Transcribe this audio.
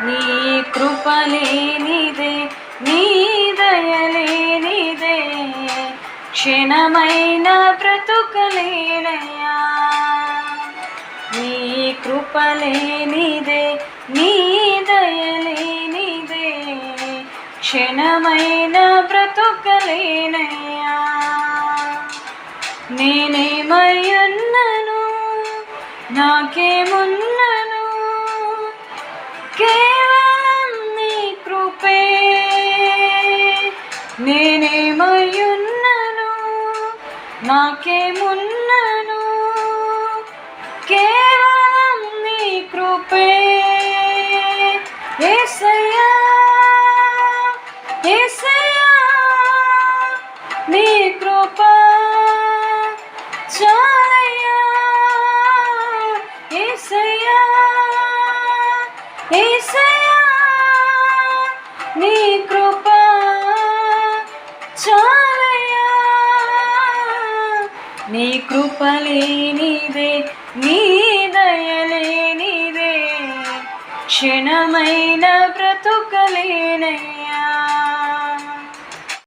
నీ కృపలేనిదే, నీ దయలేనిదే, క్షణమైన బ్రతుకలేనయ్యా. నీ కృపలేనిదే, నీ దయలేనిదే, క్షణమైన బ్రతుకలేనయ్యా. నేనేమయ్యున్నను, నాకేమున్నను, కేవలం నీ కృపే. నేనేమయ్యున్నను, నాకేమున్నను, కేవలం నీ కృపే. యేసయ్యా, యేసయ్యా, నీ కృప చాలయ్యా. యేసయ్యా, యేసయ్యా, నీ కృప చాలయ్యా. నీ కృపలేనిదే, నీ దయలేనిదే, క్షణమైన బ్రతుకలేనయ్యా.